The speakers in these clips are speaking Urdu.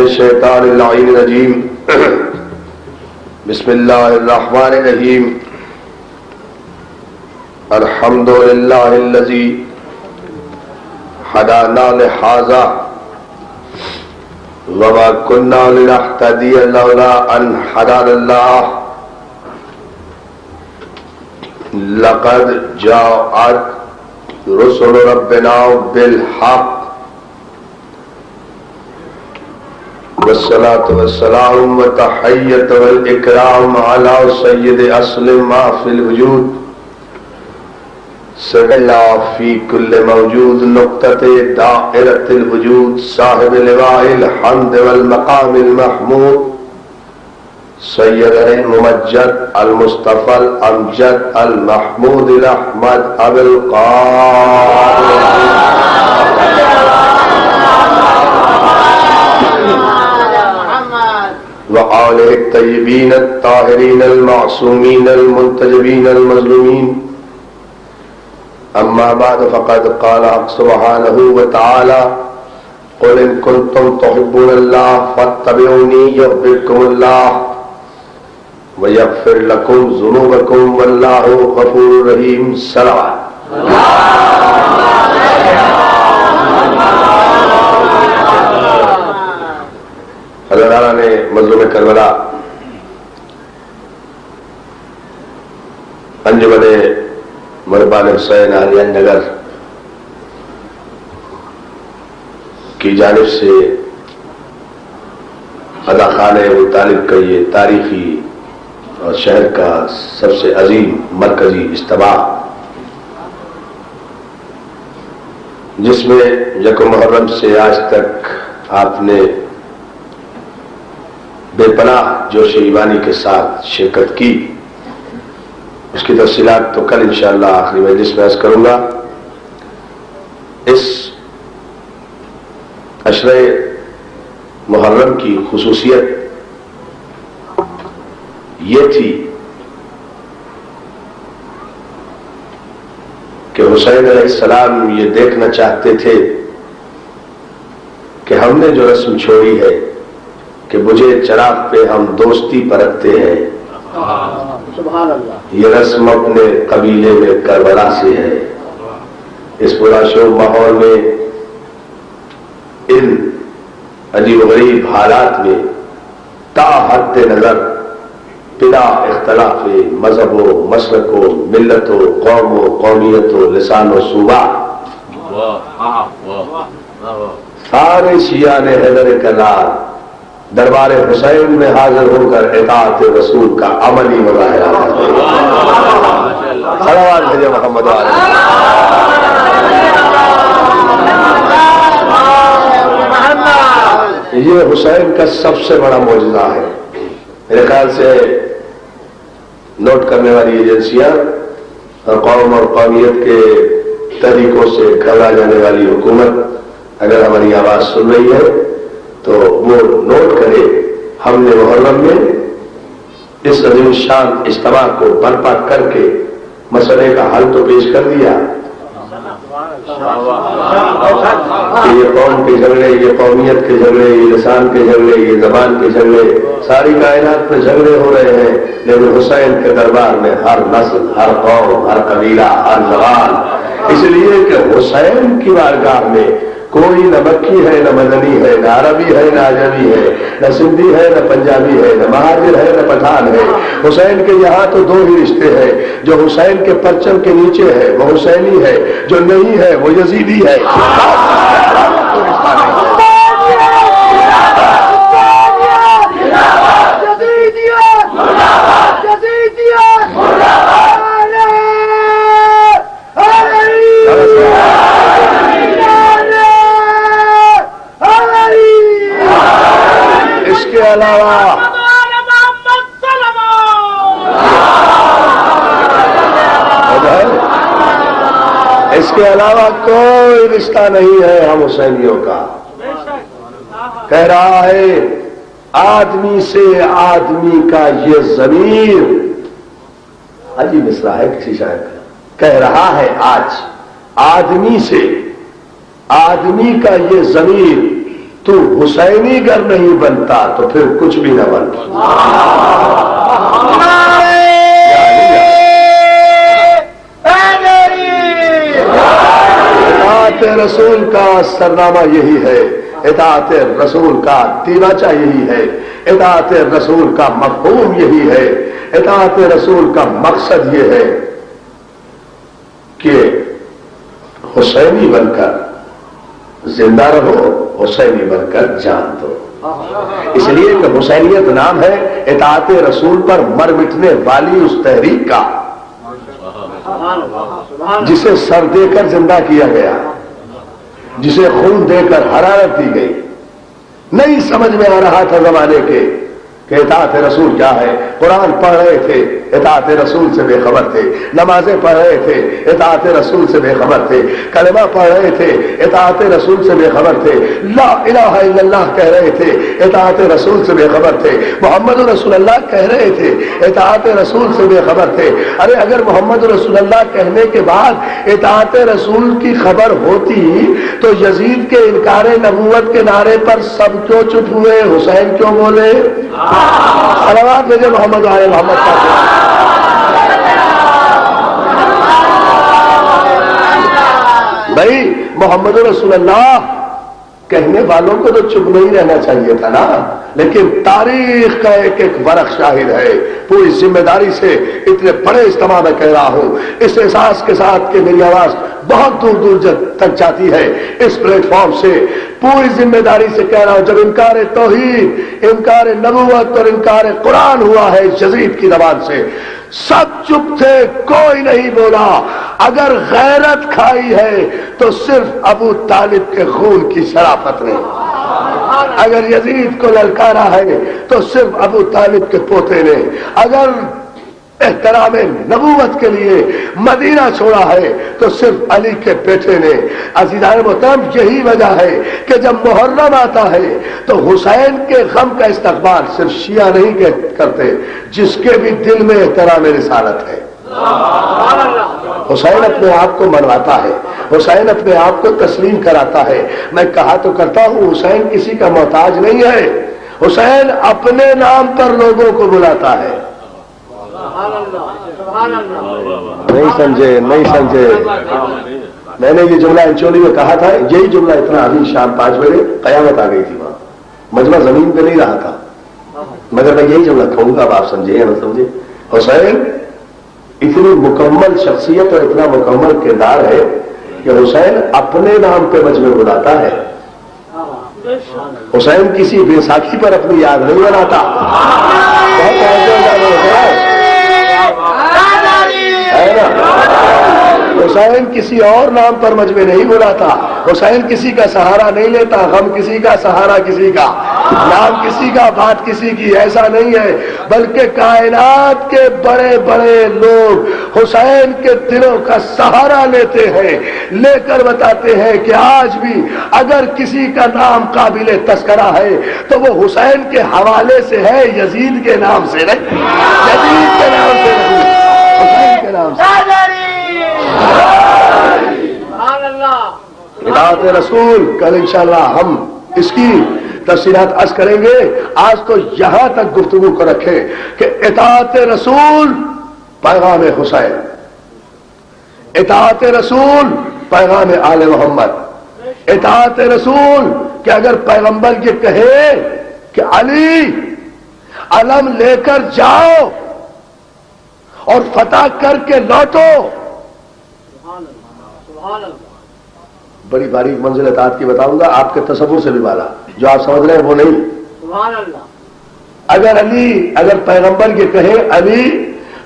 الشیطان اللعین الرجیم بسم اللہ الرحمن الرحیم الحمد للہ الذی ہدانا لہذا وما كنا لنهتدي لولا ان هدانا اللہ لقد جاءت رسل ربنا بالحق والصلاة والسلام والتحية والإكرام على سيد أصل ما في الوجود سجل في كل موجود نقطة دائرة الوجود صاحب لواء الحمد والمقام المحمود سيدنا الممجد المصطفى الأمجد المحمود الأحمد أبي القاسم وآله الطيبين الطاهرين المعصومين المنتجبين المظلومين أما بعد فقد قال سبحانه وتعالى قل إن كنتم تحبون الله فاتبعوني يحببكم الله ويغفر لكم ذنوبكم والله غفور رحيم صلوات اللہ تعالیٰ نے مظلوم کربلا انجمن مربان حسین آریان نگر کی جانب سے ادا خانہ ابو طالب کا یہ تاریخی اور شہر کا سب سے عظیم مرکزی اجتماع، جس میں یکم محرم سے آج تک آپ نے بے پناہ جوش ایمانی کے ساتھ شرکت کی، اس کی تفصیلات تو کل انشاءاللہ آخری مجلس میں عرض کروں گا۔ اس عشرہ محرم کی خصوصیت یہ تھی کہ حسین علیہ السلام یہ دیکھنا چاہتے تھے کہ ہم نے جو رسم چھوڑی ہے کہ مجھے چراغ پہ ہم دوستی پرکھتے ہیں، سبحان اللہ، یہ رسم اپنے قبیلے میں کربلا سے ہے۔ اس پراشور ماحول میں ان عجیب و غریب حالات میں تا حد نظر بلا اختلاف مذہب و مسلک و ملت و قوم و قومیت و لسان و صوبہ سارے شیعہ نے حیدر کرار دربار حسین میں حاضر ہو کر اطاعت رسول کا عملی مظاہرہ صلوات بھیجے محمد یہ حسین کا سب سے بڑا معجزہ ہے میرے خیال سے۔ نوٹ کرنے والی ایجنسیاں اور قوم اور قومیت کے طریقوں سے گھبرا جانے والی حکومت اگر ہماری آواز سن رہی ہے تو وہ نوٹ کرے، ہم نے محرم میں اس عظیم شان اجتماع کو برپا کر کے مسئلے کا حل تو پیش کر دیا کہ یہ قوم کے جھگڑے، یہ قومیت کے جھگڑے، یہ لسان کے جھگڑے، یہ زبان کے جھگڑے، ساری کائنات میں جھگڑے ہو رہے ہیں، لیکن حسین کے دربار میں ہر نسل، ہر قوم، ہر قبیلہ، ہر زبان، اس لیے کہ حسین کی بارگاہ میں کوئی نہ مکی ہے، نہ مدنی ہے، نہ عربی ہے، نہ عجمی ہے، نہ سندھی ہے، نہ پنجابی ہے، نہ مہاجر ہے، نہ پٹھان ہے۔ حسین کے یہاں تو دو ہی رشتے ہیں، جو حسین کے پرچم کے نیچے ہے وہ حسینی ہے، جو نہیں ہے وہ یزیدی ہے۔ اس کے علاوہ کوئی رشتہ نہیں ہے ہم حسینیوں کا۔ کہہ رہا ہے آدمی سے آدمی کا یہ ضمیر، عجیب مصرع ہے کسی شاعر کا، کہہ رہا ہے آج آدمی سے آدمی کا یہ ضمیر تو حسینی گر نہیں بنتا تو پھر کچھ بھی نہ بن. اطاعت رسول کا سرنامہ یہی ہے, اطاعت رسول کا تیراچہ یہی ہے, اطاعت رسول کا مفہوم یہی ہے, اطاعت رسول کا مقصد یہ ہے کہ حسینی بن کر زندہ رہو, حسینی بن کر جان دو. اس لیے کہ حسینیت نام ہے اطاعت رسول پر مر مٹنے والی اس تحریک کا جسے سر دے کر زندہ کیا گیا, جسے خون دے کر حرارت دی گئی. نہیں سمجھ میں آ رہا تھا زمانے کے کہ اطاعت رسول کیا ہے. قرآن پڑھ رہے تھے, اطاعت رسول سے بے خبر تھے. نمازیں پڑھ رہے تھے, اطاعت رسول سے بے خبر تھے. کلمہ پڑھ رہے تھے, اطاعت رسول سے بے خبر تھے. لا الہ الا اللہ کہہ رہے تھے, اطاعت رسول سے بے خبر تھے. محمد رسول اللہ کہہ رہے تھے, اطاعت رسول سے بے خبر تھے. ارے اگر محمد رسول اللہ کہنے کے بعد اطاعت رسول کی خبر ہوتی تو یزید کے انکار نبوت کے نعرے پر سب کیوں چپ ہوئے, حسین کیوں بولے؟ صلوات بھیجے محمد علیہ محمد کا. بھائی محمد رسول اللہ کہنے والوں کو تو چپ نہیں رہنا چاہیے تھا نا, لیکن تاریخ کا ایک ایک ورق شاہد ہے. پوری ذمہ داری سے اتنے بڑے اجتماع میں کہہ رہا ہوں, اس احساس کے ساتھ کہ میری آواز بہت دور دور تک جاتی ہے, اس پلیٹ فارم سے پوری ذمہ داری سے کہہ رہا ہوں, جب انکار توحید, انکار نبوت اور انکار قرآن ہوا ہے یزید کی زبان سے, سب چپ تھے, کوئی نہیں بولا. اگر غیرت کھائی ہے تو صرف ابو طالب کے خون کی شرافت نے, اگر یزید کو للکارا ہے تو صرف ابو طالب کے پوتے نے, اگر احترام نبوت کے لیے مدینہ چھوڑا ہے تو صرف علی کے بیٹے نے. عزیزان محترم, یہی وجہ ہے کہ جب محرم آتا ہے تو حسین کے غم کا استقبال صرف شیعہ نہیں کرتے, جس کے بھی دل میں احترام رسالت ہے. حسین اپنے آپ کو منواتا ہے, حسین اپنے آپ کو تسلیم کراتا ہے. میں کہا تو کرتا ہوں, حسین کسی کا محتاج نہیں ہے, حسین اپنے نام پر لوگوں کو بلاتا ہے. نہیں سمجھے, نہیں سمجھے. میں نے یہ جملہ انچولی میں کہا تھا, یہی جملہ اتنا ابھی شام 5 بجے قیامت آ گئی تھی, وہاں مجمع زمین پہ نہیں رہا تھا, مگر میں یہی جملہ کہوں گا, اب آپ سمجھے یا نہ سمجھے. حسین اتنی مکمل شخصیت اور اتنا مکمل کردار ہے کہ حسین اپنے نام پہ مجمع بلاتا ہے. حسین کسی بیساکھی پر اپنی یاد نہیں بناتا. حسین کسی اور نام پر مجمع نہیں بلاتا. حسین کسی کا سہارا نہیں لیتا, غم کسی کا, سہارا کسی کا, نام کسی کا, بات کسی کی, ایسا نہیں ہے. بلکہ کائنات کے بڑے بڑے لوگ حسین کے دلوں کا سہارا لیتے ہیں, لے کر بتاتے ہیں کہ آج بھی اگر کسی کا نام قابل تذکرہ ہے تو وہ حسین کے حوالے سے ہے, یزید کے نام سے نہیں, یزید کے نام سے نہیں, حسین کے نام سے. اطاعت رسول کل انشاءاللہ ہم اس کی تفصیلات عرض کریں گے. آج تو یہاں تک گفتگو کو رکھیں کہ اطاعت رسول پیغام حسین, اطاعت رسول پیغام آل محمد, اطاعت رسول کہ اگر پیغمبر یہ کہے کہ علی علم لے کر جاؤ اور فتح کر کے لوٹو, بڑی باریک منزل اطاعت کی بتاؤں گا, آپ کے تصور سے بھی بالا, جو آپ سمجھ رہے ہیں وہ نہیں. اگر پیغمبر یہ کہے علی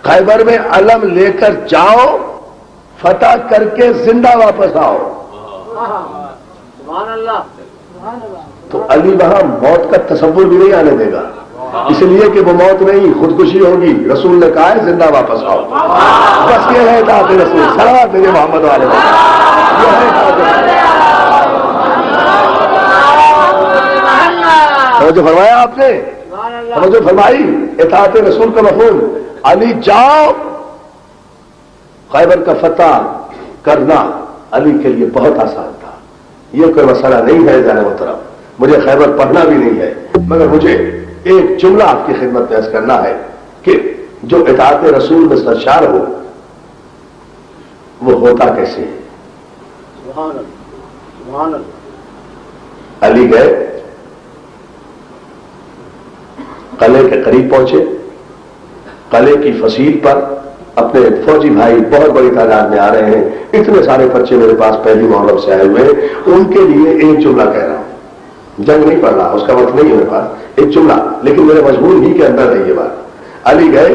خیبر میں علم لے کر جاؤ, فتح کر کے زندہ واپس آؤ, تو علی وہاں موت کا تصور بھی نہیں آنے دے گا, اس لیے کہ وہ موت نہیں, خودکشی ہوگی. رسول نے کہا ہے زندہ واپس آؤ. بس یہ ہے اطاعت رسول. صلوات میرے محمد والے, یہ ہے اطاعت رسول. جو فرمایا آپ نے, جو فرمائی اطاعت رسول کا مفہوم, علی جاؤ. خیبر کا فتح کرنا علی کے لیے بہت آسان تھا, یہ کوئی مسئلہ نہیں ہے جانے محترم. مجھے خیبر پڑھنا بھی نہیں ہے، مگر مجھے ایک جملہ آپ کی خدمت پیش کرنا ہے کہ جو اطاعت رسول میں سرشار ہو وہ ہوتا کیسے ہے؟ سبحان اللہ سبحان اللہ. علی گئے، قلعے کے قریب پہنچے، قلعے کی فصیل پر اپنے فوجی بھائی بہت بڑی تعداد میں آ رہے ہیں، اتنے سارے بچے میرے پاس پہلی محرم سے آئے ہوئے ہیں، ان کے لیے ایک جملہ کہہ رہا ہوں، جنگ نہیں پڑھ رہا، اس کا وقت نہیں ہے میرے پاس، ایک جملہ، لیکن میرے مضمون ہی کے اندر ہے یہ بات. علی گئے،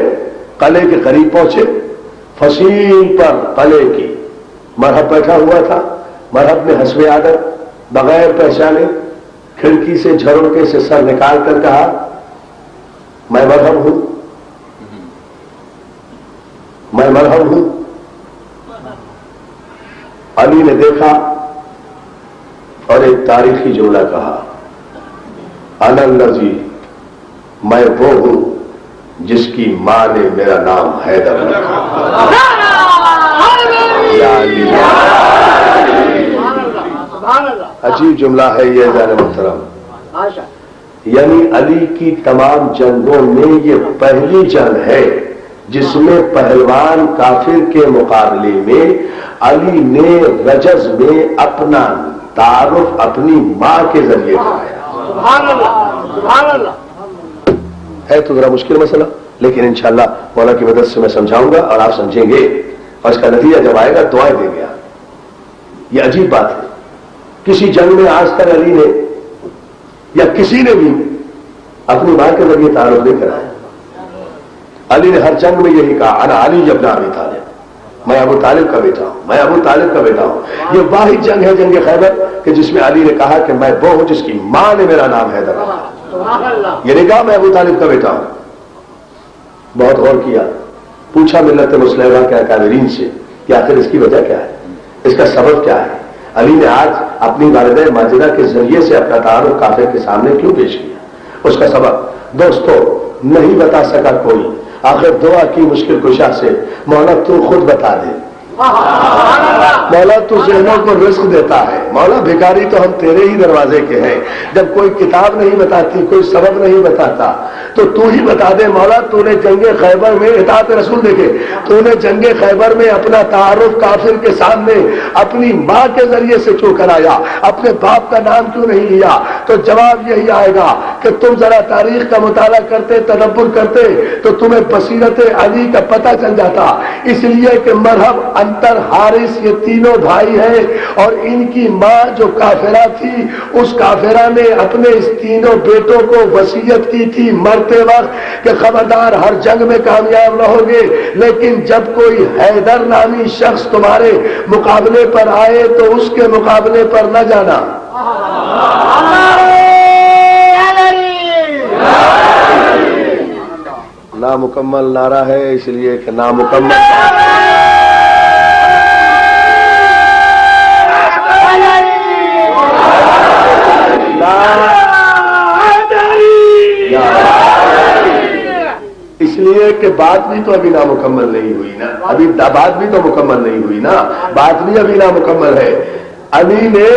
قلعے کے قریب پہنچے، فصیل پر قلعے کی مرحب بیٹھا ہوا تھا. مرحب نے حسب عادت بغیر پہچانے کھڑکی سے جھروکے سے سر نکال کر کہا میں مرحب ہوں، میں مرحب ہوں. علی نے دیکھا اور ایک تاریخی جملہ کہا انا الذی، میں وہ ہوں جس کی ماں نے میرا نام حیدر رکھا. یا علی، عجیب جملہ ہے یہ عزیزان محترم. یعنی علی کی تمام جنگوں میں یہ پہلی جنگ ہے جس میں پہلوان کافر کے مقابلے میں علی نے رجز میں اپنا تعارف اپنی ماں کے ذریعے کرایا. سبحان اللہ سبحان اللہ. ہے تو ذرا مشکل مسئلہ، لیکن انشاءاللہ مولا کی مدد سے میں سمجھاؤں گا اور آپ سمجھیں گے، اور اس کا نتیجہ جب آئے گا دعائیں دیں گے آپ. یہ عجیب بات ہے، کسی جنگ میں آج تک علی نے یا کسی نے بھی اپنی ماں کے ذریعے تعارف نہیں کرایا. علی نے ہر جنگ میں یہی کہا انا علی ابن ابی طالب، میں ابو طالب کا بیٹا ہوں، میں ابو طالب کا بیٹا ہوں. یہ واحد جنگ ہے جنگ خیبر کہ جس میں علی نے کہا کہ میں وہ ہوں جس کی ماں نے میرا نام حیدر رکھا. یہ نہیں کہا میں ابو طالب کا بیٹا ہوں. بہت غور کیا، پوچھا ملت مسلمہ کے اکابرین سے کہ آخر اس کی وجہ کیا ہے، اس کا سبب کیا ہے. علی نے آج اپنی والدہ ماجدہ کے ذریعے سے اپنا تعارف کافر کے سامنے کیوں پیش کیا؟ اس کا سبب دوستو نہیں بتا سکا کوئی. آخر دعا کی مشکل کشا سے مولا تو خود بتا دے. مولا تو ذہنوں کو رزق دیتا ہے. مولا بھکاری تو ہم تیرے ہی دروازے کے ہیں. جب کوئی کتاب نہیں بتاتی، کوئی سبب نہیں بتاتا، تو تو ہی بتا دے. مولا تو نے جنگ خیبر میں اطاعت رسول دیکھے، تو نے جنگ خیبر میں اپنا تعارف کافر کے سامنے اپنی ماں کے ذریعے سے کیوں کرایا، اپنے باپ کا نام کیوں نہیں لیا؟ تو جواب یہی آئے گا کہ تم ذرا تاریخ کا مطالعہ کرتے، تدبر کرتے تو تمہیں بصیرت علی کا پتہ چل جاتا. اس لیے کہ مرحب، انتر، حارث، یہ تینوں بھائی ہیں، اور ان کی ماں جو کافرہ تھی، اس کافرہ نے اپنے اس تینوں بیٹوں کو وصیت کی تھی مرتے وقت کہ خبردار ہر جنگ میں کامیاب رہو گے، لیکن جب کوئی حیدر نامی شخص تمہارے مقابلے پر آئے تو اس کے مقابلے پر نہ جانا. نامکمل نعرہ ہے، اس لیے کہ نامکمل اس لیے کہ بات بھی تو ابھی نامکمل نہیں ہوئی نا، ابھی بات بھی تو مکمل نہیں ہوئی نا، بات بھی ابھی نامکمل ہے. علی نے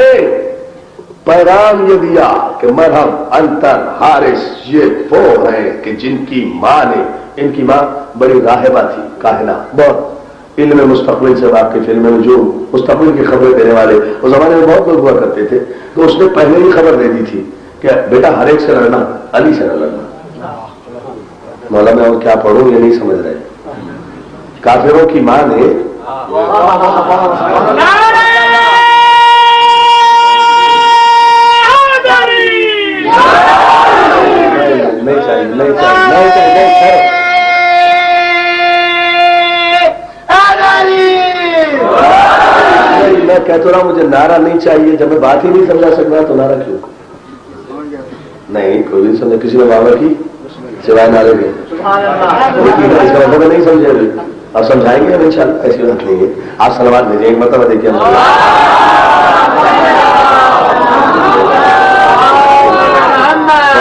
پیغام یہ دیا کہ مرحب، انتر، حارث یہ وہ ہیں کہ جن کی ماں نے، ان کی ماں بڑی راہبہ تھی، کاہنہ، بہت علم مستقبل سے واقف، علم نجوم، مستقبل کی خبریں دینے والے. اس زمانے میں بہت لوگ ہوا کرتے تھے، تو اس نے پہلے ہی خبر دے دی تھی کہ بیٹا ہر ایک سے لڑنا، علی سے نہ لڑنا. مولا میں اور کیا پڑھوں یہ نہیں سمجھ رہے. کافروں کی ماں نے نہیں چاہیے، نہیں چاہیے، نہیں چاہیے. میں کہتا رہا مجھے نعرہ نہیں چاہیے. جب میں بات ہی نہیں سمجھا سکتا تو نعرہ کیوں؟ نہیں کوئی نہیں سمجھا. کسی نے بابا کی سوائے نعرے میں اس کا مطلب نہیں سمجھے ابھی. آپ سمجھائیں گے ان شاء اللہ، ایسی بات نہیں ہے. آپ سلوات دیجیے ایک مرتبہ، دیکھیے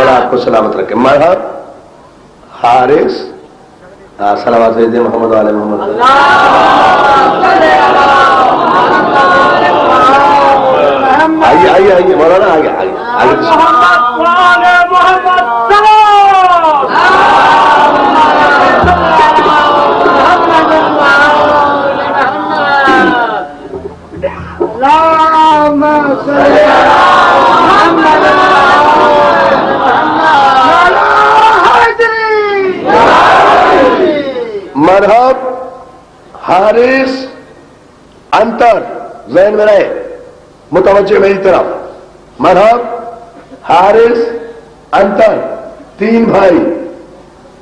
آپ کو سلامت رکھے. مرحب، حارث، سلامات دے محمد علیہ محمد. آئیے آئیے آئیے مولانا آگے آگے آگے مرحب حارث انتر ذہن میں رہے متوجہ میری طرف مرحب حارث انتر تین بھائی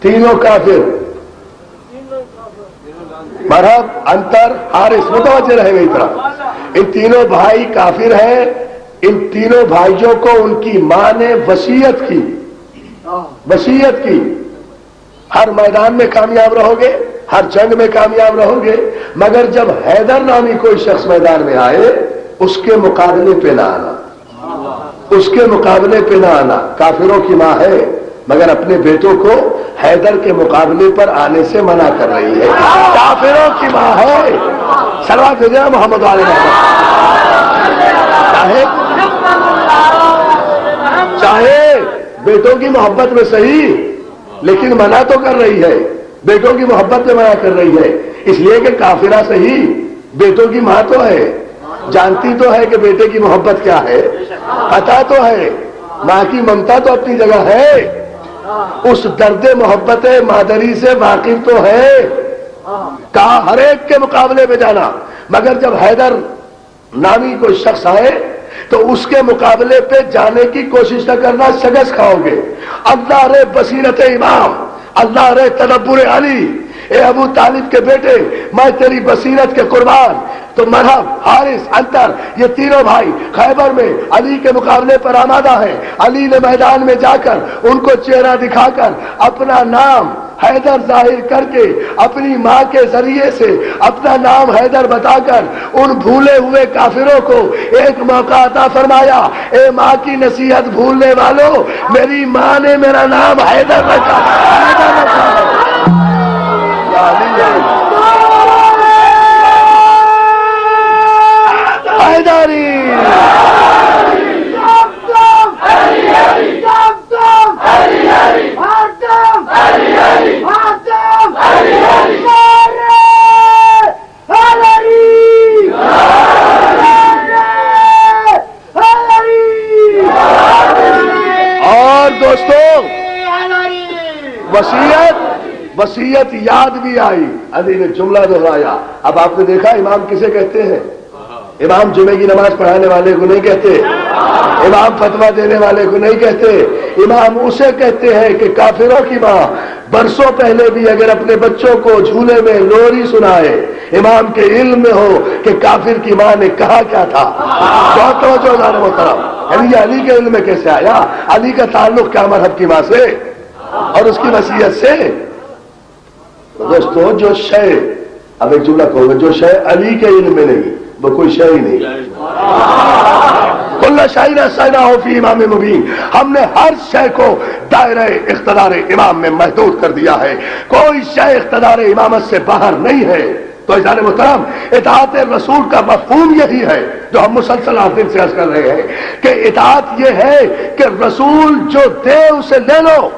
تینوں کافر مرحب انتر حارث متوجہ رہے میری طرف ان تینوں بھائی کافر ہیں ان تینوں بھائیوں کو ان کی ماں نے وصیت کی ہر میدان میں کامیاب رہو گے ہر جنگ میں کامیاب رہو گے مگر جب حیدر نامی کوئی شخص میدان میں آئے اس کے مقابلے پہ نہ آنا کافروں کی ماں ہے مگر اپنے بیٹوں کو حیدر کے مقابلے پر آنے سے منع کر رہی ہے کافروں کی ماں ہے صلوات بھیجنا محمد علیہ چاہے بیٹوں کی محبت میں صحیح لیکن منع تو کر رہی ہے بیٹوں کی محبت میں منع کر رہی ہے اس لیے کہ کافرہ صحیح بیٹوں کی ماں تو ہے جانتی تو ہے کہ بیٹے کی محبت کیا ہے پتہ تو ہے ماں کی ممتا تو اپنی جگہ ہے اس درد محبت مادری سے واقف تو ہے کہا ہر ایک کے مقابلے میں جانا مگر جب حیدر نامی کوئی شخص آئے تو اس کے مقابلے پہ جانے کی کوشش نہ کرنا شکست کھاؤ گے اللہ رے بصیرت امام اللہ رے تدبر علی اے ابو طالب کے بیٹے میں تیری بصیرت کے قربان تو مرحب حارث انتر یہ تینوں بھائی خیبر میں علی کے مقابلے پر آمادہ ہیں علی نے میدان میں جا کر ان کو چہرہ دکھا کر اپنا نام حیدر ظاہر کر کے اپنی ماں کے ذریعے سے اپنا نام حیدر بتا کر ان بھولے ہوئے کافروں کو ایک موقع عطا فرمایا اے ماں کی نصیحت بھولنے والوں میری ماں نے میرا نام حیدر رکھا حیدری اور دوستوں وصیت یاد بھی آئی علی نے جملہ دہرایا اب آپ نے دیکھا امام کسے کہتے ہیں امام جمعے کی نماز پڑھانے والے کو نہیں کہتے امام فتویٰ دینے والے کو نہیں کہتے امام اسے کہتے ہیں کہ کافروں کی ماں برسوں پہلے بھی اگر اپنے بچوں کو جھولے میں لوری سنائے امام کے علم میں ہو کہ کافر کی ماں نے کہا کیا تھا بہت توجہ دار محترم یعنی یہ علی کے علم میں کیسے آیا علی کا تعلق کیا مرحب کی ماں سے اور اس کی وصیت سے دوستو جو شے اب ایک جملہ کہوں گا جو شے علی کے علم میں نہیں وہ کوئی شے ہی نہیں کل شاعر سینا ہو فی امام مبین ہم نے ہر شے کو دائرہ اقتدار امام میں محدود کر دیا ہے کوئی شے اقتدار امامت سے باہر نہیں ہے تو عزیزان محترم اطاعت رسول کا مفہوم یہی ہے جو ہم مسلسل آج دن سے عرض کر رہے ہیں کہ اطاعت یہ ہے کہ رسول جو دے اسے لے لو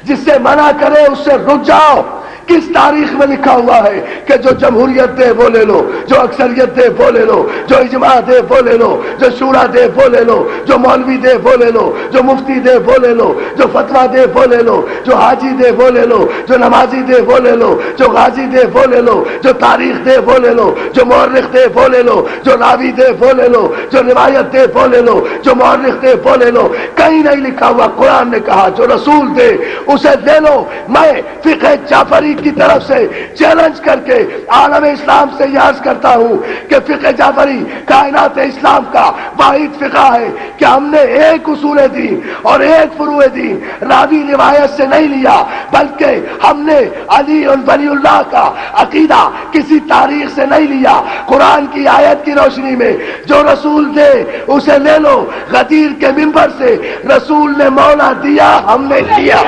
جس سے منع کرے اس سے رک جاؤ کس تاریخ میں لکھا ہوا ہے کہ جو جمہوریت دے وہ لے لو جو اکثریت دے وہ لے لو جو اجماع دے وہ لے لو جو شورا دے وہ لے لو جو مولوی دے وہ لے لو جو مفتی دے وہ لے لو جو فتویٰ دے وہ لے لو جو حاجی دے وہ لے لو جو نمازی دے وہ لے لو جو غازی دے وہ لے لو جو تاریخ دے وہ لے لو جو مورخ دے وہ لے لو جو راوی دے وہ لے لو جو روایت دے وہ لے لو جو مورخ دے وہ لے لو کہیں نہیں لکھا ہوا قرآن نے کہا جو رسول دے اسے لے لو میں فقہ جعفری کی طرف سے چیلنج کر کے عالم اسلام سے یہ عرض کرتا ہوں کہ فقہ جعفری کائنات اسلام کا واحد فقہ ہے کہ ہم نے ایک اصول دین اور ایک فروع دین راوی روایت سے نہیں لیا بلکہ ہم نے علی ولی اللہ کا عقیدہ کسی تاریخ سے نہیں لیا قرآن کی آیت کی روشنی میں جو رسول دے اسے لے لو غدیر کے منبر سے رسول نے مولا دیا ہم نے کیا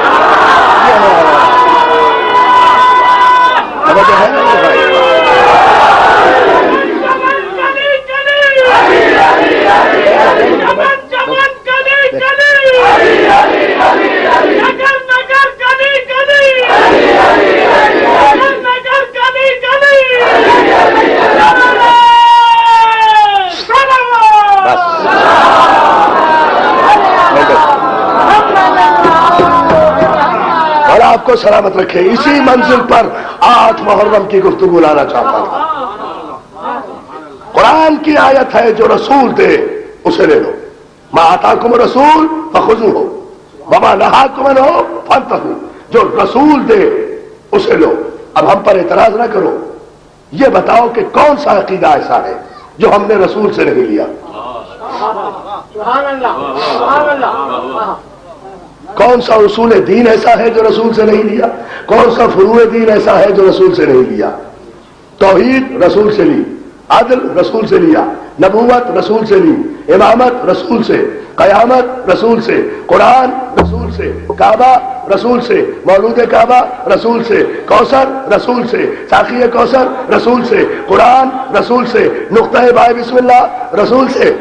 آپ کو سلامت رکھے. اسی منزل پر 8 محرم کی گفتگو لانا چاہتا تھا. قرآن کی آیت ہے جو رسول دے اسے لے لو. ما آتاکم رسول فخذوہ وما نہاکم عنہ فانتہوا. جو رسول دے اسے لو. اب ہم پر اعتراض نہ کرو. یہ بتاؤ کہ کون سا عقیدہ ایسا ہے جو ہم نے رسول سے نہیں لیا؟ سبحان اللہ سبحان اللہ. کون سا اصول دین ایسا ہے جو رسول سے نہیں لیا؟ کون سا فروع دین ایسا ہے جو رسول سے نہیں لیا؟ توحید رسول سے لی، عدل رسول سے لیا، نبوت رسول سے لی، امامت رسول سے، قیامت رسول سے، قرآن رسول سے، کعبہ رسول سے، مولود کعبہ رسول سے، کوثر رسول سے، ساقی کوثر رسول سے، قرآن رسول سے، نقطہ بائے بسم اللہ رسول سے.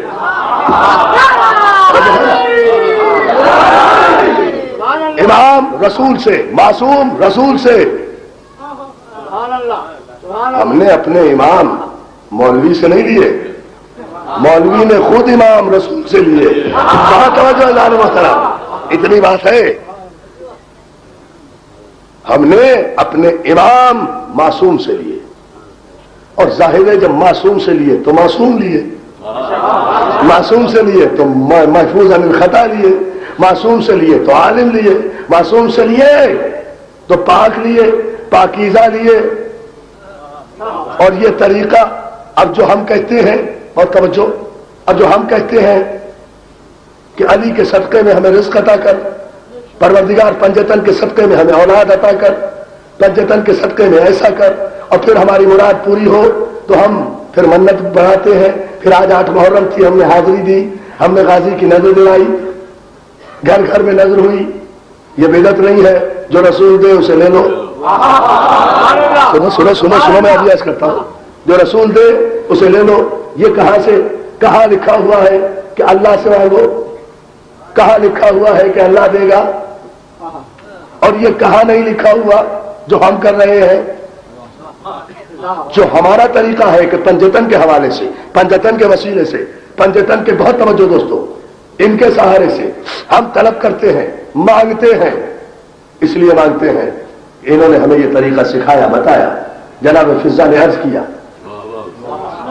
امام رسول سے، معصوم رسول سے. سبحان اللہ سبحان ہم نے اپنے امام مولوی سے نہیں لیے، مولوی نے خود امام رسول سے لیے. کہاں توجہ ہے جان محترم؟ اتنی بات ہے. ہم نے اپنے امام معصوم سے لیے، اور ظاہر ہے جب معصوم سے لیے تو معصوم لیے، معصوم سے لیے تو محفوظ عن الخطا لیے، معصوم سے لیے تو عالم لیے، معصوم سے لیے تو پاک لیے، پاکیزہ لیے. اور یہ طریقہ اب جو ہم کہتے ہیں، اور توجہ، اب جو ہم کہتے ہیں کہ علی کے صدقے میں ہمیں رزق عطا کر، پروردگار پنجتن کے صدقے میں ہمیں اولاد عطا کر، پنجتن کے صدقے میں ایسا کر، اور پھر ہماری مراد پوری ہو تو ہم پھر منت بڑھاتے ہیں. پھر آج 8 محرم تھی، ہم نے حاضری دی، ہم نے غازی کی نظر دلائی، گھر گھر میں نظر ہوئی. یہ بدعت نہیں ہے. جو رسول دے اسے لے لو. سنو سنو سنو سنو میں ابھی عرض کرتا ہوں. جو رسول دے اسے لے لو. یہ کہاں لکھا ہوا ہے کہ اللہ سے مانگو؟ کہاں لکھا ہوا ہے کہ اللہ دے گا؟ اور یہ کہاں نہیں لکھا ہوا جو ہم کر رہے ہیں؟ جو ہمارا طریقہ ہے کہ پنجتن کے حوالے سے، پنجتن کے وسیلے سے، پنجتن کے، بہت توجہ دوستو، ان کے سہارے سے ہم طلب کرتے ہیں، مانگتے ہیں. اس لیے مانگتے ہیں انہوں نے ہمیں یہ طریقہ سکھایا، بتایا. جناب فضا نے عرض کیا،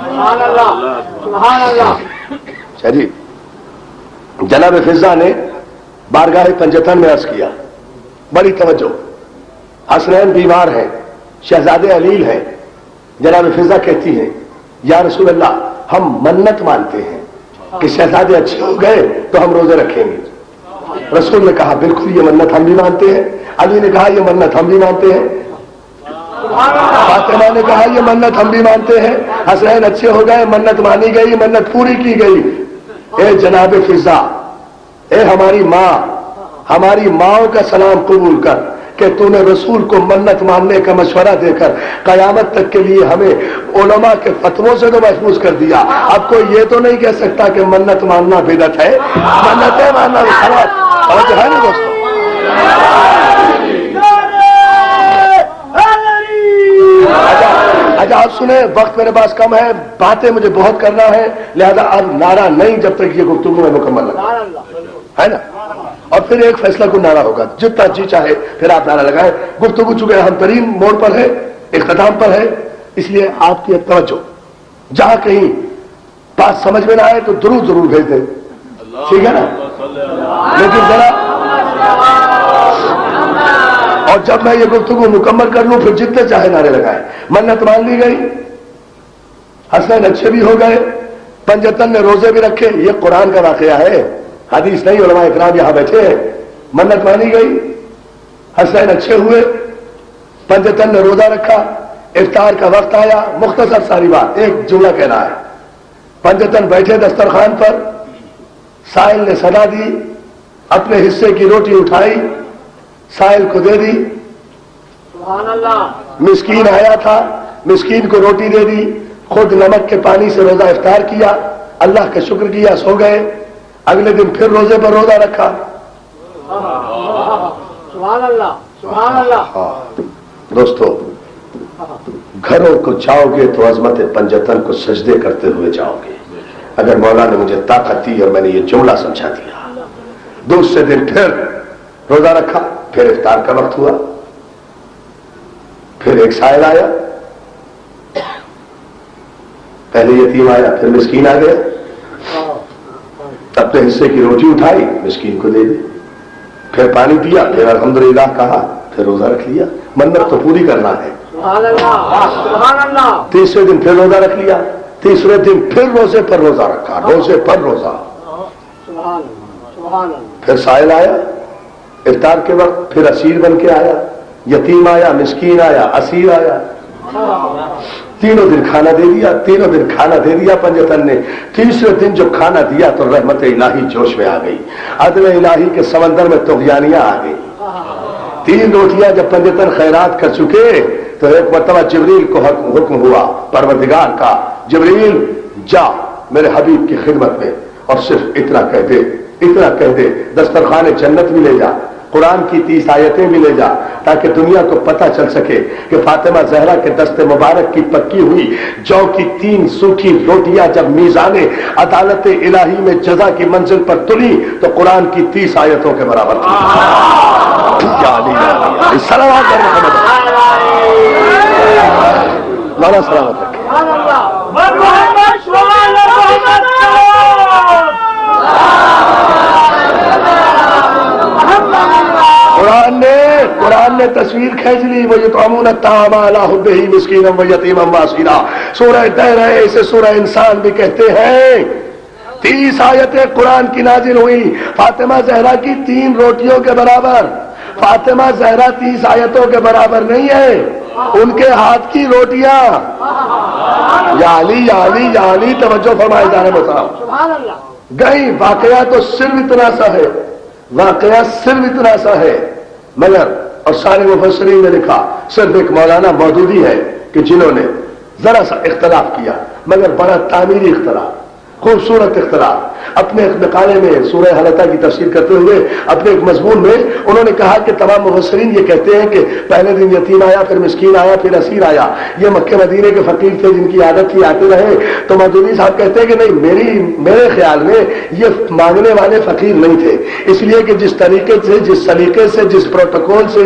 سبحان اللہ سبحان اللہ. جی جناب فضا نے بارگاہ پنجتن میں عرض کیا. بڑی توجہ. حسنین بیمار ہیں، شہزادے علیل ہیں. جناب فضا کہتی ہیں یا رسول اللہ ہم منت مانتے ہیں کہ شہزادے اچھے ہو گئے تو ہم روزے رکھیں گے. رسول نے کہا بالکل یہ منت ہم بھی مانتے ہیں. علی نے کہا یہ منت ہم بھی مانتے ہیں. فاطمہ نے کہا یہ منت ہم بھی مانتے ہیں. حسنین اچھے ہو گئے، منت مانی گئی، منت پوری کی گئی. اے جناب فضا، اے ہماری ماں، ہماری ماؤں کا سلام قبول کر کہ تو نے رسول کو منت ماننے کا مشورہ دے کر قیامت تک کے لیے ہمیں علماء کے فتووں سے تو محفوظ کر دیا. اب کوئی یہ تو نہیں کہہ سکتا کہ منت ماننا بدعت ہے. منت ماننا غلط ہے نا دوستو. اچھا آپ سنیں، وقت میرے پاس کم ہے، باتیں مجھے بہت کرنا ہے، لہذا اب نعرہ نہیں جب تک یہ گفتگو میں مکمل ہے نا. اور پھر ایک فیصلہ کو نعرہ ہوگا، جتنا جی چاہے پھر آپ نعرہ لگائیں. گفتگو چونکہ اہم ترین موڑ پر ہے، اختتام پر ہے، اس لیے آپ کی توجہ. جہاں کہیں بات سمجھ میں نہ آئے تو درود ضرور بھیج دیں، ٹھیک ہے نا. لیکن ذرا، اور جب میں یہ گفتگو مکمل کر لوں پھر جتنے چاہے نعرے لگائیں. منت مان لی گئی، حسنین اچھے بھی ہو گئے، پنجتن نے روزے بھی رکھے. یہ قرآن کا واقعہ ہے، حدیث نہیں. علماء اکرام یہاں بیٹھے ہیں. منت مانی گئی، حسنین اچھے ہوئے، پنجتن نے روزہ رکھا، افطار کا وقت آیا. مختصر ساری بات، ایک جملہ کہنا ہے. پنجتن بیٹھے دسترخوان پر، سائل نے صدا دی، اپنے حصے کی روٹی اٹھائی، سائل کو دے دی. سبحان اللہ. مسکین آیا تھا، مسکین کو روٹی دے دی، خود نمک کے پانی سے روزہ افطار کیا، اللہ کا شکر کیا، سو گئے. اگلے دن پھر روزے پر روزہ رکھا. سبحان اللہ سبحان اللہ. دوستو گھروں کو جاؤ گے تو عظمت پنجتن کو سجدے کرتے ہوئے جاؤ گے. اگر مولا نے مجھے طاقت دی اور میں نے یہ جملہ سمجھا دیا. دوسرے دن پھر روزہ رکھا، پھر افطار کا وقت ہوا، پھر ایک سائل آیا، پہلے یتیم آیا، پھر مسکین آ گیا، اپنے حصے کی روٹی اٹھائی مسکین کو دے دی، پھر پانی پیا، پھر الحمدللہ کہا، پھر روزہ رکھ لیا۔ منت تو پوری کرنا ہے۔ سبحان اللہ، سبحان اللہ۔ تیسرے دن پھر روزہ رکھ لیا، تیسرے دن پھر روزے پر روزہ رکھا، روزے پر روزہ۔ سبحان اللہ، سبحان اللہ۔ پھر سائل آیا افطار کے وقت، پھر اسیر بن کے آیا، یتیم آیا، مسکین آیا، اسیر آیا، تینوں دن کھانا دے دیا، تینوں دن کھانا دے دیا پنجتن نے۔ تیسرے دن جو کھانا دیا تو رحمت الہی جوش میں آ گئی، عدل الہی کے سمندر میں طغیانیاں آ گئی۔ 3 روٹیاں جب پنجتن خیرات کر چکے تو ایک مرتبہ جبریل کو حکم ہوا پروردگار کا، جبریل جا میرے حبیب کی خدمت میں اور صرف اتنا کہہ دے، اتنا کہہ دے، دسترخوان جنت بھی لے جا، قرآن کی 30 آیتیں بھی لے جا، تاکہ دنیا کو پتہ چل سکے کہ فاطمہ زہرا کے دست مبارک کی پکی ہوئی جو کی 3 سوکھی روٹیاں جب میزان عدالت الہی میں جزا کی منزل پر تلی تو قرآن کی 30 آیتوں کے برابر تھی۔ یا علی یا علی، صلوات محمد، مولا سلامت رکھے۔ سبحان اللہ، محمد سبحان اللہ، قرآن نے تصویر کھینچ لی، وَيُطْعِمُونَ الطَّعَامَ عَلَىٰ حُبِّهِ مِسْكِینًا وَیَتِیمًا وَاسِیرًا۔ سورہ دہر ہے، اسے سورہ انسان بھی کہتے ہیں۔ 30 آیتیں قرآن کی نازل ہوئی فاطمہ زہرا کی 3 روٹیوں کے برابر۔ فاطمہ زہرا 30 آیتوں کے برابر نہیں ہے، ان کے ہاتھ کی روٹیاں۔ یا علی یا علی یا علی، توجہ فرمائے جانے محترم۔ سبحان اللہ۔ گئی واقعہ تو صرف اتنا سا ہے، واقعہ صرف اتنا سا ہے، مگر اور سارے مفسرین نے لکھا صرف ایک مولانا مودودی ہے کہ جنہوں نے ذرا سا اختلاف کیا، مگر بڑا تعمیری اختلاف، خوبصورت اختلاف۔ اپنے ایک مقالے میں سورہ حلقہ کی تفسیر کرتے ہوئے اپنے ایک مضمون میں انہوں نے کہا کہ تمام مفسرین یہ کہتے ہیں کہ پہلے دن یتیم آیا، پھر مسکین آیا، پھر اسیر آیا، یہ مکہ مدینے کے فقیر تھے جن کی عادت تھی آتے رہے۔ تو مودودی صاحب کہتے ہیں کہ نہیں، میرے خیال میں یہ مانگنے والے فقیر نہیں تھے، اس لیے کہ جس طریقے سے، جس سلیقے سے، جس پروٹوکول سے،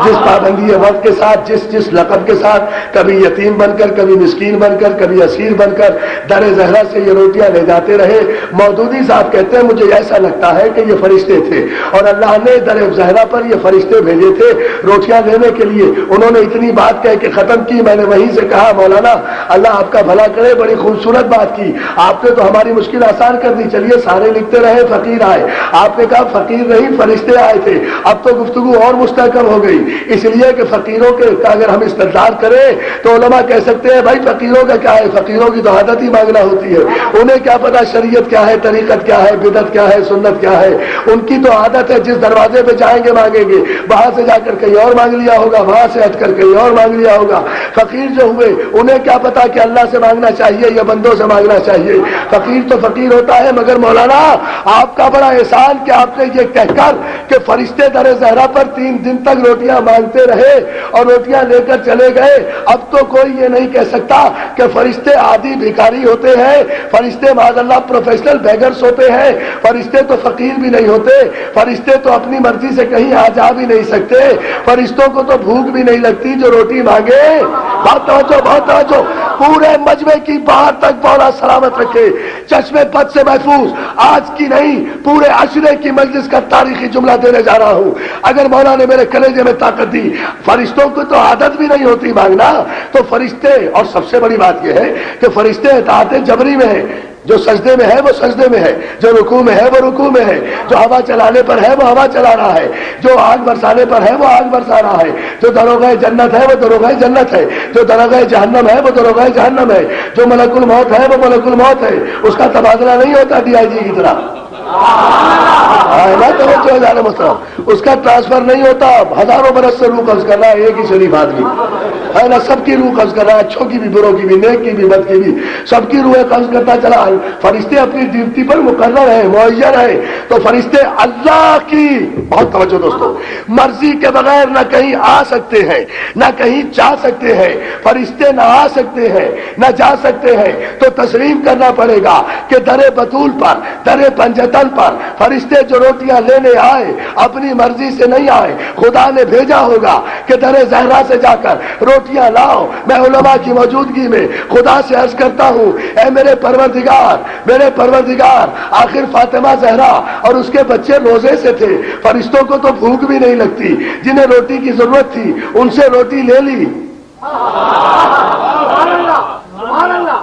جس پابندی وقت کے ساتھ، جس لقب کے ساتھ کبھی یتیم بن کر، کبھی مسکین بن کر، کبھی اسیر بن کر در زہرا سے یہ روٹیاں لے جاتے رہے، مودودی صاحب کہتے ہیں مجھے ایسا لگتا ہے کہ یہ فرشتے تھے اور اللہ نے در زہرا پر یہ فرشتے بھیجے تھے روٹیاں لینے کے لیے۔ انہوں نے اتنی بات کہہ کے ختم کی، میں نے وہیں سے کہا مولانا اللہ آپ کا بھلا کرے، بڑی خوبصورت بات کی آپ نے، تو ہماری مشکل آسان کر دی۔ چلیے سارے لکھتے رہے فقیر آئے، آپ نے کہا فقیر نہیں فرشتے آئے تھے، اب تو گفتگو اور مستحکم ہو گئی، اس لیے کہ فقیروں کے اگر ہم استدلال کریں تو علماء کہہ سکتے ہیں بھائی فقیروں کا کیا ہے، فقیروں کی تو عادت ہی مانگنا ہوتی ہے، انہیں کیا پتا شریعت کیا ہے، طریقت کیا ہے، بدعت کیا ہے، سنت کیا ہے، ان کی تو عادت ہے جس دروازے پہ جائیں گے مانگیں گے، وہاں سے جا کر کہیں اور مانگ لیا ہوگا، وہاں سے ہٹ کر کہیں اور مانگ لیا ہوگا۔ فقیر جو ہوئے انہیں کیا پتا کہ اللہ سے مانگنا چاہیے یا بندوں سے مانگنا چاہیے، فقیر تو فقیر ہوتا ہے۔ مگر مولانا آپ کا بڑا احسان کہ آپ نے یہ کہہ کر کہ فرشتے در زہرا پر 3 دن تک روٹیاں مانگتے رہے اور روٹیاں لے کر چلے گئے، اب تو کوئی یہ نہیں کہہ سکتا کہ فرشتے عادی بھکاری ہوتے ہیں، فرشتے معاذ اللہ پروفیشنل بیگرز ہوتے ہیں، فرشتے تو فقیر بھی نہیں ہوتے، فرشتے تو اپنی مرضی سے کہیں آ جا بھی نہیں سکتے، فرشتوں کو تو بھوک بھی نہیں لگتی جو روٹی مانگے۔ بہت توجہ، پورے مجمع کی باہر تک مولا سلامت رکھے، چشمے بد سے محفوظ، آج کی نہیں پورے عشرے کی مجلس کا تاریخی جملہ دینے جا رہا ہوں۔ اگر مولا نے میرے کلیجے میں طاقت دی، فرشتوں کو تو عادت بھی نہیں ہوتی مانگنا، تو فرشتے، اور سب سے بڑی بات یہ ہے کہ فرشتے اطاعت جبری میں ہیں، جو سجدے میں ہے وہ سجدے میں ہے، جو رکوع میں ہے وہ رکوع میں ہے، جو ہوا چلانے پر ہے وہ ہوا چلا رہا ہے، جو آگ برسانے پر ہے وہ آگ برسا رہا ہے، جو دروغہ جنت ہے وہ دروغہ جنت ہے، جو دروغہ جہنم ہے وہ دروغہ جہنم ہے، جو ملک الموت ہے وہ ملک الموت ہے، اس کا تبادلہ نہیں ہوتا ڈی آئی جی کی طرح، اس کا ٹرانسفر نہیں ہوتا، ہزاروں برس سے روح قبض کر رہا ہے ایک ہی شریف آدمی، ہے نا, سب کی روح قبض کر رہا ہے, اچھوں کی بھی, بروں کی بھی, نیک کی بھی, بد کی بھی, سب کی روح قبض کرتا چلا. فرشتے اپنی ڈیوٹی پر مقرر ہے, معین ہے. تو فرشتے اللہ کی, بہت توجہ دوستو, مرضی کے بغیر نہ کہیں آ سکتے ہیں نہ کہیں جا سکتے ہیں. فرشتے نہ آ سکتے ہیں نہ جا سکتے ہیں, تو تسلیم کرنا پڑے گا کہ در بطول پر, در پنجتن پر فرشتے جو روٹیاں لینے آئے اپنی مرضی سے نہیں آئے, خدا نے بھیجا ہوگا کہ در زہرا سے جا کر روٹیاں لاؤ. میں علماء کی موجودگی میں خدا سے عرض کرتا ہوں, اے میرے پروردگار, آخر فاطمہ زہرا اور اس کے بچے روزے سے تھے, فرشتوں کو تو بھوک بھی نہیں لگتی, جنہیں روٹی کی ضرورت تھی ان سے روٹی لے لی.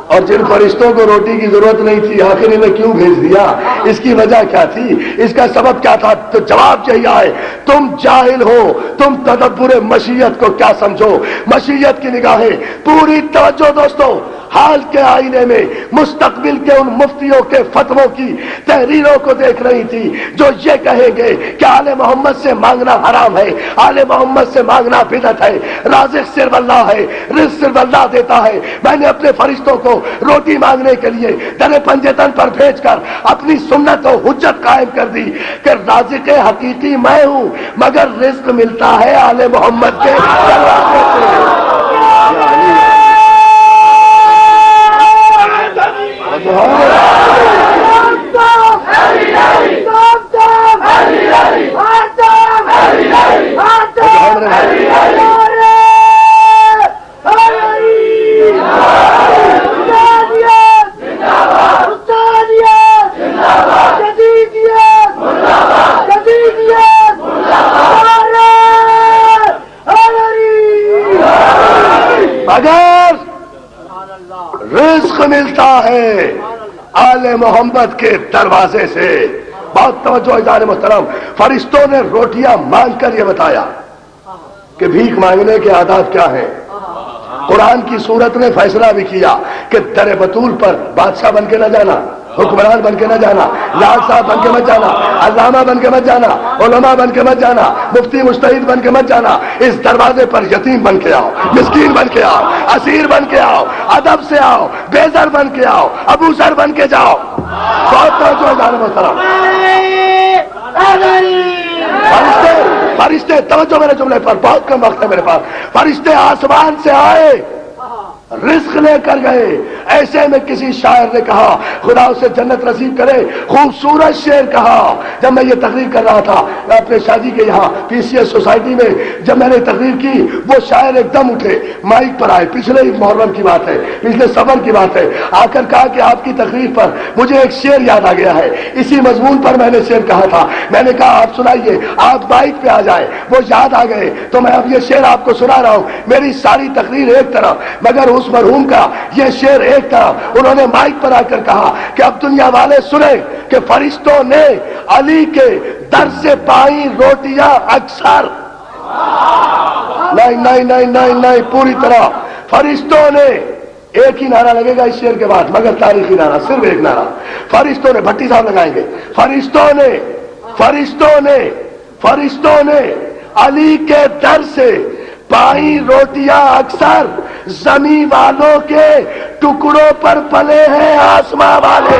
اور جن فرشتوں کو روٹی کی ضرورت نہیں تھی آخر انہیں کیوں بھیج دیا؟ اس کی وجہ کیا تھی؟ اس کا سبب کیا تھا؟ تو جواب یہی آئے, تم جاہل ہو, تم تدبر مشیت کو کیا سمجھو. مشیت کی نگاہیں پوری توجہ دوستو, حال کے آئینے میں مستقبل کے ان مفتیوں کے فتووں کی تحریروں کو دیکھ رہی تھی جو یہ کہیں گے کہ آل محمد سے مانگنا حرام ہے, آل محمد سے مانگنا بدعت ہے, رازق صرف اللہ ہے, رزق صرف اللہ دیتا ہے. میں نے اپنے فرشتوں کو روٹی مانگنے کے لیے در پنجتن پر بھیج کر اپنی سنت و حجت قائم کر دی کہ رازق حقیقی میں ہوں, مگر رزق ملتا ہے آل محمد کے دروازے سے. اگر رزق ملتا ہے آل محمد کے دروازے سے, بہت توجہ اجازت محترم, فرشتوں نے روٹیاں مانگ کر یہ بتایا کہ بھیک مانگنے کے آداب کیا ہیں. قرآن کی صورت نے فیصلہ بھی کیا کہ در بطول پر بادشاہ بن کے نہ جانا, حکمران بن کے نہ جانا, لال صاحب بن کے مت جانا, علامہ بن کے مت جانا, علماء بن کے مت جانا, مفتی مجتہد بن کے مت جانا. اس دروازے پر یتیم بن کے آؤ, مسکین بن کے آؤ, اسیر بن کے آؤ, ادب سے آؤ, بے زر بن کے آؤ, ابو ذر بن کے جاؤ. بہت توجہ جانے محترم. فرشتے توجہ میرے جملے پر, بہت کم وقت ہے میرے پاس. فرشتے آسمان سے آئے, رزق لے کر گئے. ایسے میں کسی شاعر نے کہا خدا اسے جنت نصیب کرے, خوبصورت شعر کہا. جب میں یہ تقریر کر رہا تھا اپنے شادی کے یہاں پی سی ایس سوسائٹی میں, جب میں نے تقریر کی وہ شاعر ایک دم اٹھے, مائک پر آئے, پچھلے محرم کی بات ہے, پچھلے صبر کی بات ہے, آ کر کہا کہ آپ کی تقریر پر مجھے ایک شعر یاد آ گیا ہے, اسی مضمون پر میں نے شعر کہا تھا. میں نے کہا آپ سنائیے, آپ مائک پہ آ جائیں. وہ یاد آ گئے تو میں اب یہ شعر آپ کو سنا رہا ہوں. میری ساری تقریر ایک طرف, مگر اس مرحوم کا یہ شعر ایک طرف. انہوں نے مائک پر آ کر کہا کہ اب دنیا والے سنیں کہ فرشتوں نے علی کے در سے پائی روٹیاں اکثر. نہیں نہیں نہیں نہیں نہیں, پوری طرح فرشتوں نے, ایک ہی نعرہ لگے گا اس شعر کے بعد, مگر تاریخی نعرہ, صرف ایک نعرہ. فرشتوں نے, بھٹی صاحب لگائیں گے, فرشتوں نے علی کے در سے پائی روٹیاں اکثر, زمین والوں کے ٹکڑوں پر پلے ہیں آسماں والے.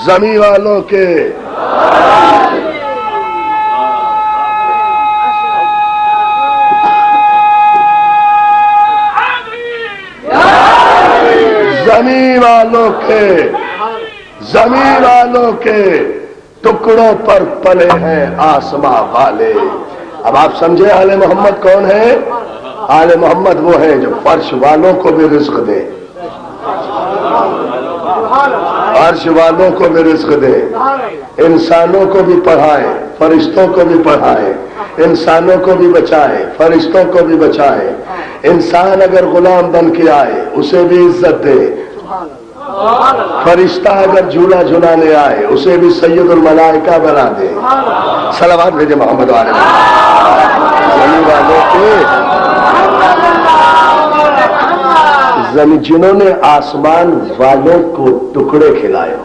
زمین والوں کے زمین والوں کے ٹکڑوں پر پلے ہیں آسماں والے. اب آپ سمجھے آل محمد کون ہے؟ آل محمد وہ ہیں جو فرش والوں کو بھی رزق دے, عرش والوں کو بھی رزق دے, انسانوں کو بھی پڑھائے, فرشتوں کو بھی پڑھائے, انسانوں کو بھی بچائے, فرشتوں کو بھی بچائے. انسان اگر غلام بن کے آئے اسے بھی عزت دے, فرشتہ اگر جھولا جھولانے آئے اسے بھی سید الملائکہ بنا دے. صلوات بھیجے محمد والے. زمین والوں کے, جنہوں نے آسمان والوں کو ٹکڑے کھلائے ہو,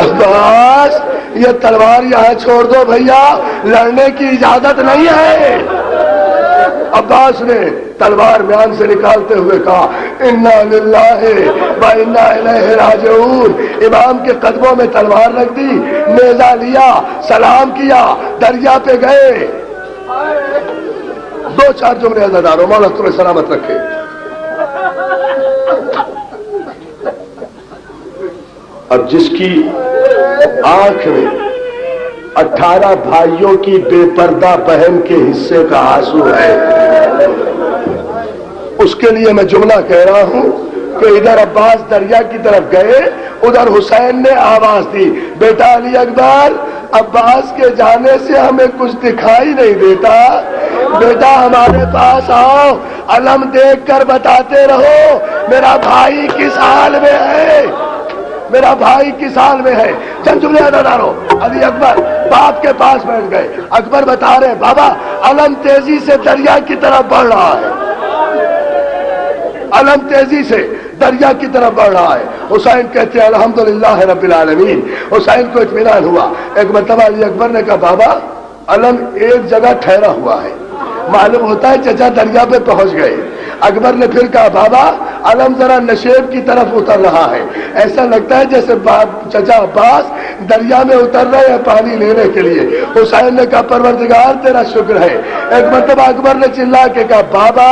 عباس یہ تلوار یہاں چھوڑ دو بھیا، لڑنے کی اجازت نہیں ہے۔ عباس نے تلوار میان سے نکالتے ہوئے کہا انا للہ و انا الیہ راجعون، امام کے قدموں میں تلوار رکھ دی، نیزہ لیا، سلام کیا، دریا پہ گئے۔ دو چار جملے عزاداروں، مولا تمہیں سلامت رکھے۔ اب جس کی آنکھ میں 18 بھائیوں کی بے پردہ بہن کے حصے کا آنسو ہے، اس کے لیے میں جملہ کہہ رہا ہوں کہ ادھر عباس دریا کی طرف گئے، ادھر حسین نے آواز دی بیٹا علی اکبر، عباس کے جانے سے ہمیں کچھ دکھائی نہیں دیتا، بیٹا ہمارے پاس آؤ، علم دیکھ کر بتاتے رہو میرا بھائی کس حال میں ہے، میرا بھائی کس حال میں ہے۔ چند جملے عزاداروں، علی اکبر باپ کے پاس بیٹھ گئے، اکبر بتا رہے بابا علم تیزی سے دریا کی طرف بڑھ رہا ہے، علم تیزی سے دریا کی طرف بڑھ رہا ہے۔ حسین کہتے ہیں الحمدللہ رب العالمین۔ حسین کو اطمینان ہوا۔ ایک مرتبہ علی اکبر نے کہا بابا علم ایک جگہ ٹھہرا ہوا ہے، معلوم ہوتا ہے چچا دریا پہ پہنچ گئے۔ اکبر نے پھر کہا بابا علم ذرا نشیب کی طرف اتر رہا ہے، ایسا لگتا ہے جیسے چچا عباس دریا میں اتر رہے ہیں پانی لینے کے لیے۔ حسین نے کہا پروردگار تیرا شکر ہے۔ ایک مرتبہ اکبر نے چلا کے کہا بابا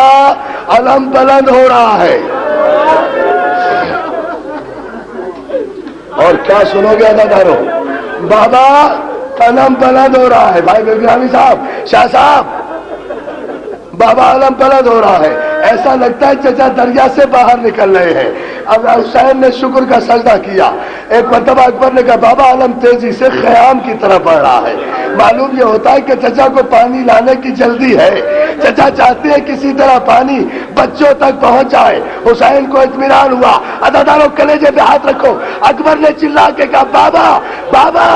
علم بلند ہو رہا ہے۔ اور کیا سنو گے عزاداروں، بابا علم بلند ہو رہا ہے۔ بھائی گرامی صاحب، شاہ صاحب، بابا علم بلند ہو رہا ہے، ایسا لگتا ہے چچا دریا سے باہر نکل رہے ہیں۔ اب حسین نے شکر کا سجدہ کیا۔ ایک مرتبہ اکبر نے کہا بابا علم تیزی سے خیام کی طرف بڑھ رہا ہے، معلوم یہ ہوتا ہے کہ چچا کو پانی لانے کی جلدی ہے، چچا چاہتے ہیں کسی طرح پانی بچوں تک پہنچ جائے۔ حسین کو اطمینان ہوا۔ عزاداروں کلیجے پہ ہاتھ رکھو۔ اکبر نے چلا کے کہا بابا بابا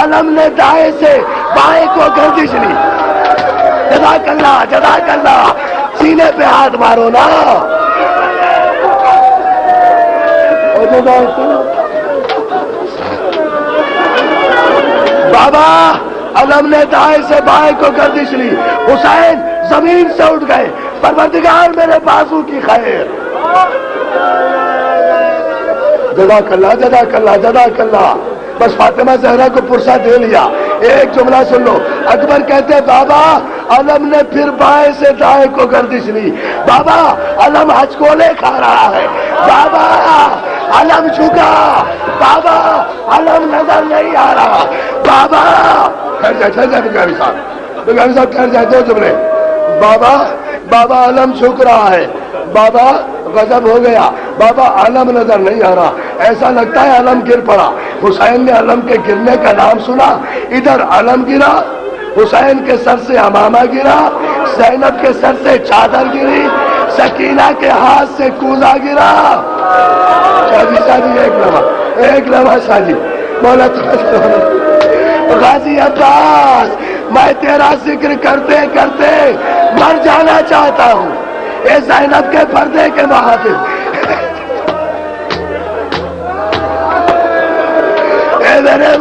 علم نے دائیں سے بائیں کو گردش لی۔ جزاک اللہ جزاک اللہ، سینے پہ ہاتھ مارو نا۔ بابا علم نے دائیں سے بائیں کو گردش لی۔ حسین زمین سے اٹھ گئے، پروردگار میرے بازو کی خیر۔ جزاک اللہ جزاک اللہ جزاک اللہ۔ بس فاطمہ زہرا کو پرسہ دے لیا۔ ایک جملہ سن لو، اکبر کہتے بابا علم نے پھر بائیں سے دائیں کو گردش لی۔ بابا علم ہچکولے کھا رہا ہے، بابا علم جھکا، بابا علم نظر نہیں آ رہا، بابا ٹھہر جائے بگاری صاحب ٹھہر جائے، دو جملے۔ بابا علم جھک رہا ہے، بابا غضب ہو گیا، بابا علم نظر نہیں آ رہا، ایسا لگتا ہے علم گر پڑا۔ حسین نے علم کے گرنے کا نام سنا، ادھر علم گرا، حسین کے سر سے امامہ گرا، زینب کے سر سے چادر گری، سکینہ کے ہاتھ سے کوزہ گرا۔ شادی ایک لمحہ شادی مولا غازی عباس، میں تیرا ذکر کرتے کرتے مر جانا چاہتا ہوں، اے زینب کے پردے کے محافظ، اے میرے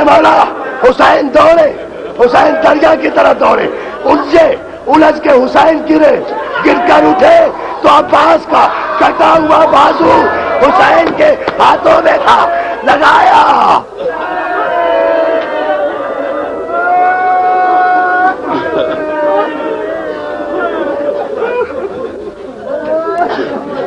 مولا۔ حسین دوڑے، حسین دریا کی طرف دوڑے، الجھ کے حسین گرے، گر کر اٹھے تو عباس کا کٹا ہوا بازو حسین کے ہاتھوں میں تھا، لگایا